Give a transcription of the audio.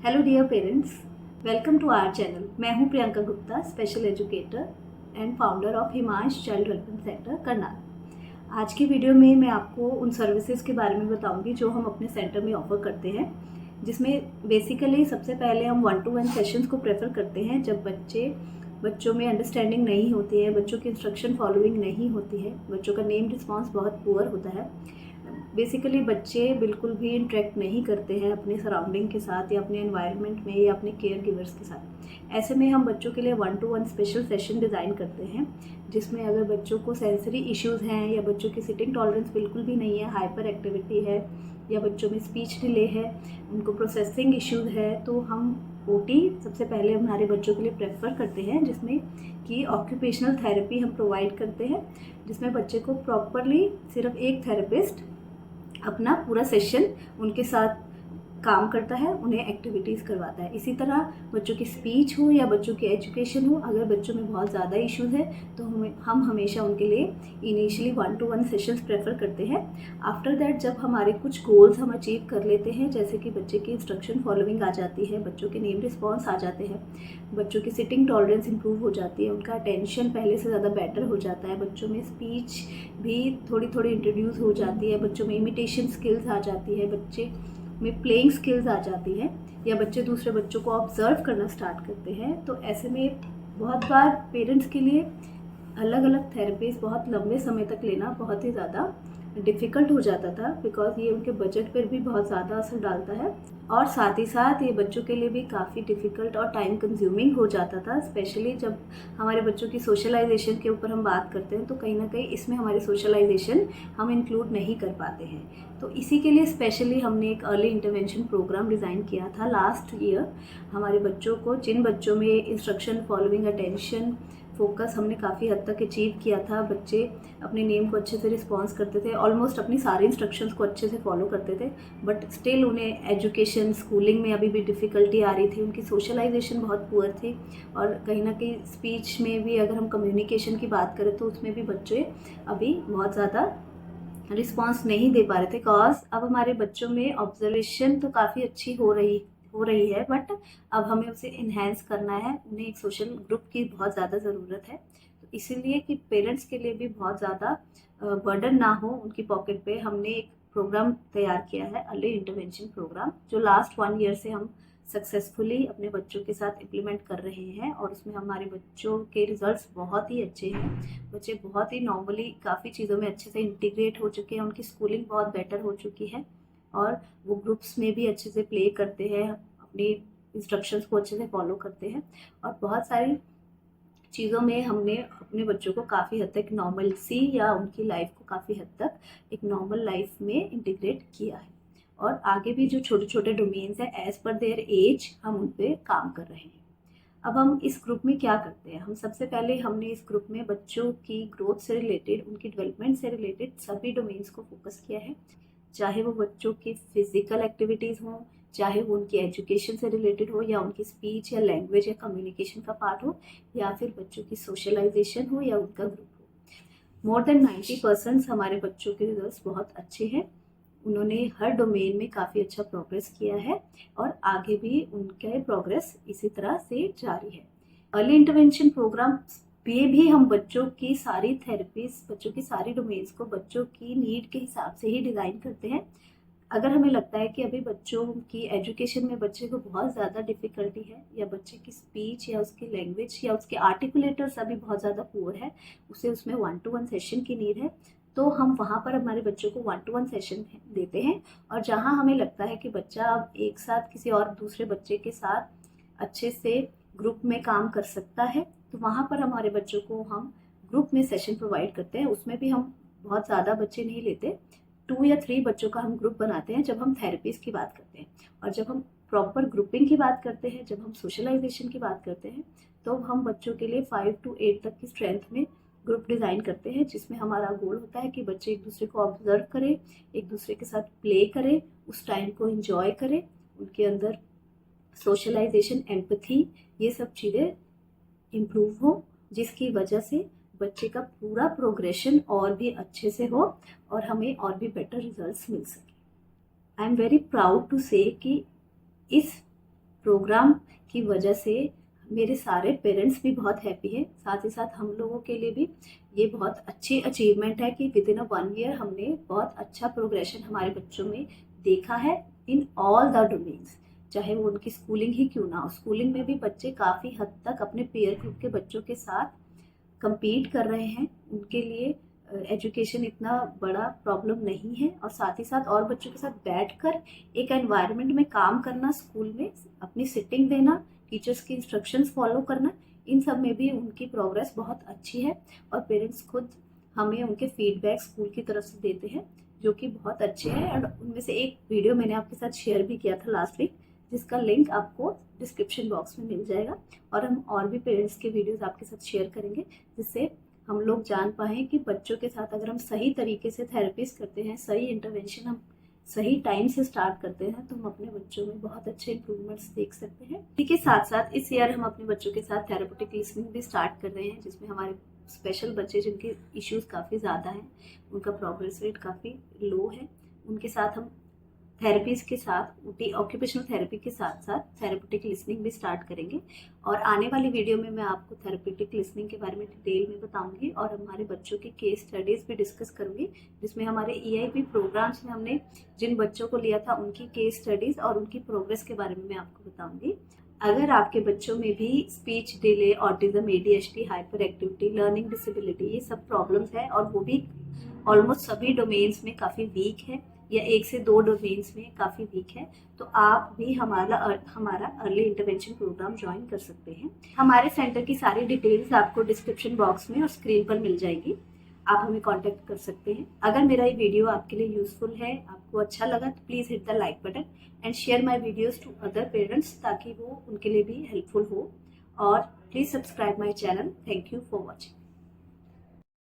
Hello dear parents, welcome to our channel. मैं हूं Priyanka Gupta, special educator and founder of Himansh child development centre Karnal. आज की video में मैं आपको उन सर्विसेज के बारे में बताऊंगी जो हम अपने सेंटर में ऑफर करते हैं, जिसमें बेसिकली सबसे पहले हम 1-to-1 सेशंस को प्रेफर करते हैं जब बच्चों में अंडरस्टैंडिंग नहीं होती है, बच्चों की इंस्ट्रक्शन फॉलोइंग नहीं होती है, बच्चों का नेम रिस्पॉन्स बहुत पुअर होता है। बेसिकली बच्चे बिल्कुल भी इंटरेक्ट नहीं करते हैं अपने सराउंडिंग के साथ या अपने एनवायरनमेंट में या अपने केयर गिवर्स के साथ। ऐसे में हम बच्चों के लिए 1-to-1 स्पेशल सेशन डिज़ाइन करते हैं, जिसमें अगर बच्चों को सेंसरी इश्यूज़ हैं या बच्चों की सिटिंग टॉलरेंस बिल्कुल भी नहीं है, हाइपर एक्टिविटी है या बच्चों में स्पीच डिले है, उनको प्रोसेसिंग इश्यूज़ है, तो हम ओटी सबसे पहले हमारे बच्चों के लिए प्रेफर करते हैं, जिसमें कि ऑक्यूपेशनल थेरेपी हम प्रोवाइड करते हैं, जिसमें बच्चे को प्रॉपरली सिर्फ एक थेरेपिस्ट अपना पूरा सेशन उनके साथ काम करता है, उन्हें एक्टिविटीज़ करवाता है। इसी तरह बच्चों की स्पीच हो या बच्चों की एजुकेशन हो, अगर बच्चों में बहुत ज़्यादा इश्यूज़ है तो हम हमेशा उनके लिए इनिशियली 1-to-1 सेशंस प्रेफर करते हैं। आफ्टर दैट जब हमारे कुछ गोल्स हम अचीव कर लेते हैं, जैसे कि बच्चे की इंस्ट्रक्शन फॉलोइंग आ जाती है, बच्चों के नेम रिस्पॉन्स आ जाते हैं, बच्चों की सिटिंग टॉलरेंस इंप्रूव हो जाती है, उनका अटेंशन पहले से ज़्यादा बेटर हो जाता है, बच्चों में स्पीच भी थोड़ी थोड़ी इंट्रोड्यूस हो जाती है, बच्चों में इमिटेशन स्किल्स आ जाती है, बच्चे में प्लेइंग स्किल्स आ जाती हैं, या बच्चे दूसरे बच्चों को ऑब्जर्व करना स्टार्ट करते हैं, तो ऐसे में बहुत बार पेरेंट्स के लिए अलग अलग थेरेपीज बहुत लंबे समय तक लेना बहुत ही ज़्यादा डिफ़िकल्ट हो जाता था, बिकॉज ये उनके बजट पर भी बहुत ज़्यादा असर डालता है और साथ ही साथ ये बच्चों के लिए भी काफ़ी डिफ़िकल्ट और टाइम कंज्यूमिंग हो जाता था। स्पेशली जब हमारे बच्चों की सोशलाइजेशन के ऊपर हम बात करते हैं, तो कहीं ना कहीं इसमें हमारी सोशलाइजेशन हम इंक्लूड नहीं कर पाते हैं। तो इसी के लिए स्पेशली हमने एक अर्ली इंटरवेंशन प्रोग्राम डिज़ाइन किया था लास्ट ईयर। हमारे बच्चों को, जिन बच्चों में इंस्ट्रक्शन फॉलोइंग, अटेंशन, फोकस हमने काफ़ी हद तक अचीव किया था, बच्चे अपने नेम को अच्छे से रिस्पॉन्स करते थे, ऑलमोस्ट अपनी सारी इंस्ट्रक्शंस को अच्छे से फॉलो करते थे, बट स्टिल उन्हें एजुकेशन, स्कूलिंग में अभी भी डिफ़िकल्टी आ रही थी, उनकी सोशलाइजेशन बहुत पुअर थी, और कहीं ना कहीं स्पीच में भी अगर हम कम्युनिकेशन की बात करें तो उसमें भी बच्चे अभी बहुत ज़्यादा रिस्पॉन्स नहीं दे पा रहे थे। कॉज अब हमारे बच्चों में ऑब्जर्वेशन तो काफ़ी अच्छी हो रही है, बट अब हमें उसे इन्हेंस करना है, उन्हें एक सोशल ग्रुप की बहुत ज़्यादा ज़रूरत है। तो इसीलिए कि पेरेंट्स के लिए भी बहुत ज़्यादा बर्डन ना हो उनकी पॉकेट पे, हमने एक प्रोग्राम तैयार किया है, अर्ली इंटरवेंशन प्रोग्राम, जो लास्ट 1 ईयर से हम सक्सेसफुली अपने बच्चों के साथ इम्प्लीमेंट कर रहे हैं, और उसमें हमारे बच्चों के रिजल्ट्स बहुत ही अच्छे हैं। बच्चे बहुत ही नॉर्मली काफ़ी चीज़ों में अच्छे से इंटीग्रेट हो चुके हैं, उनकी स्कूलिंग बहुत बेटर हो चुकी है, और वो ग्रुप्स में भी अच्छे से प्ले करते हैं, अपनी इंस्ट्रक्शंस को अच्छे से फॉलो करते हैं, और बहुत सारी चीज़ों में हमने अपने बच्चों को काफ़ी हद तक नॉर्मल सी या उनकी लाइफ को काफ़ी हद तक एक नॉर्मल लाइफ में इंटीग्रेट किया है। और आगे भी जो छोटे छोटे डोमेन्स हैं, एज पर देयर एज हम उन पर काम कर रहे हैं। अब हम इस ग्रुप में क्या करते हैं, हम सबसे पहले हमने इस ग्रुप में बच्चों की ग्रोथ से रिलेटेड, उनकी डेवलपमेंट से रिलेटेड सभी डोमेन्स को फोकस किया है, चाहे वो बच्चों की फिजिकल एक्टिविटीज़ हों, चाहे वो उनकी एजुकेशन से रिलेटेड हो, या उनकी स्पीच या लैंग्वेज या कम्युनिकेशन का पार्ट हो, या फिर बच्चों की सोशलाइजेशन हो या उनका ग्रुप हो। मोर देन 90% हमारे बच्चों के रिजल्ट्स बहुत अच्छे हैं, उन्होंने हर डोमेन में काफ़ी अच्छा प्रोग्रेस किया है, और आगे भी उनका प्रोग्रेस इसी तरह से जारी है। अर्ली इंटरवेंशन प्रोग्राम पे भी हम बच्चों की सारी थेरेपीज, बच्चों की सारी डोमेन्स को बच्चों की नीड के हिसाब से ही डिज़ाइन करते हैं। अगर हमें लगता है कि अभी बच्चों की एजुकेशन में बच्चे को बहुत ज़्यादा डिफ़िकल्टी है, या बच्चे की स्पीच या उसकी लैंग्वेज या उसके आर्टिकुलेटर्स अभी बहुत ज़्यादा पुअर है, उसे उसमें 1-to-1 सेशन की नीड है, तो हम वहाँ पर हमारे बच्चों को 1-to-1 सेशन देते हैं। और जहाँ हमें लगता है कि बच्चा अब एक साथ किसी और दूसरे बच्चे के साथ अच्छे से ग्रुप में काम कर सकता है, तो वहाँ पर हमारे बच्चों को हम ग्रुप में सेशन प्रोवाइड करते हैं। उसमें भी हम बहुत ज़्यादा बच्चे नहीं लेते, 2 या 3 बच्चों का हम ग्रुप बनाते हैं जब हम थेरेपीज की बात करते हैं। और जब हम प्रॉपर ग्रुपिंग की बात करते हैं, जब हम सोशलाइजेशन की बात करते हैं, तो हम बच्चों के लिए 5 to 8 तक की स्ट्रेंथ में ग्रुप डिज़ाइन करते हैं, जिसमें हमारा गोल होता है कि बच्चे एक दूसरे को ऑब्जर्व करें, एक दूसरे के साथ प्ले करें, उस टाइम को एंजॉय करें, उनके अंदर सोशलाइजेशन, एम्पैथी, ये सब चीज़ें इम्प्रूव हो, जिसकी वजह से बच्चे का पूरा प्रोग्रेशन और भी अच्छे से हो और हमें और भी बेटर रिजल्ट्स मिल सके। I am very proud to say कि इस प्रोग्राम की वजह से मेरे सारे पेरेंट्स भी बहुत हैप्पी है, साथ ही साथ हम लोगों के लिए भी ये बहुत अच्छी अचीवमेंट है कि विद इन 1 ईयर हमने बहुत अच्छा प्रोग्रेशन हमारे बच्चों में देखा है इन ऑल द डोमेन्स। चाहे वो उनकी स्कूलिंग ही क्यों ना हो, स्कूलिंग में भी बच्चे काफ़ी हद तक अपने पेयर ग्रुप के बच्चों के साथ compete कर रहे हैं, उनके लिए एजुकेशन इतना बड़ा प्रॉब्लम नहीं है। और साथ ही साथ और बच्चों के साथ बैठकर एक एनवायरनमेंट में काम करना, स्कूल में अपनी सिटिंग देना, टीचर्स की इंस्ट्रक्शंस फॉलो करना, इन सब में भी उनकी प्रोग्रेस बहुत अच्छी है। और पेरेंट्स खुद हमें उनके फीडबैक स्कूल की तरफ से देते हैं जो कि बहुत अच्छे हैं। और उनमें से एक वीडियो मैंने आपके साथ शेयर भी किया था लास्ट वीक, जिसका लिंक आपको डिस्क्रिप्शन बॉक्स में मिल जाएगा। और हम और भी पेरेंट्स के वीडियोस आपके साथ शेयर करेंगे, जिससे हम लोग जान पाएँ कि बच्चों के साथ अगर हम सही तरीके से थेरेपीज करते हैं, सही इंटरवेंशन हम सही टाइम से स्टार्ट करते हैं, तो हम अपने बच्चों में बहुत अच्छे इंप्रूवमेंट्स देख सकते हैं। इसी के साथ साथ इस ईयर हम अपने बच्चों के साथ थेरेपेटिक लिसनिंग भी स्टार्ट कर रहे हैं, जिसमें हमारे स्पेशल बच्चे जिनके इश्यूज काफ़ी ज़्यादा हैं, उनका प्रोग्रेस रेट काफ़ी लो है, उनके साथ हम थेरेपीज के साथ ऑक्यूपेशनल थेरेपी के साथ साथ थेरेपेटिक लिसनिंग भी स्टार्ट करेंगे। और आने वाली वीडियो में मैं आपको थेरेपेटिक लिसनिंग के बारे में डिटेल में बताऊंगी और हमारे बच्चों की केस स्टडीज़ भी डिस्कस करूंगी, जिसमें हमारे EIP प्रोग्राम्स में हमने जिन बच्चों को लिया था उनकी केस स्टडीज़ और उनकी प्रोग्रेस के बारे में मैं आपको बताऊंगी। अगर आपके बच्चों में भी speech delay, autism, ADHD, hyper activity, learning disability, ये सब प्रॉब्लम्स है और वो भी ऑलमोस्ट सभी डोमेन्स में काफ़ी वीक है या 1 से 2 डोमेन्स में काफ़ी वीक है, तो आप भी हमारा अर्ली इंटरवेंशन प्रोग्राम ज्वाइन कर सकते हैं। हमारे सेंटर की सारी डिटेल्स आपको डिस्क्रिप्शन बॉक्स में और स्क्रीन पर मिल जाएगी, आप हमें कांटेक्ट कर सकते हैं। अगर मेरा ये वीडियो आपके लिए यूजफुल है, आपको अच्छा लगा, तो please hit the like button and share my videos to other parents, ताकि वो उनके लिए भी हेल्पफुल हो। और please subscribe my channel. Thank you for watching.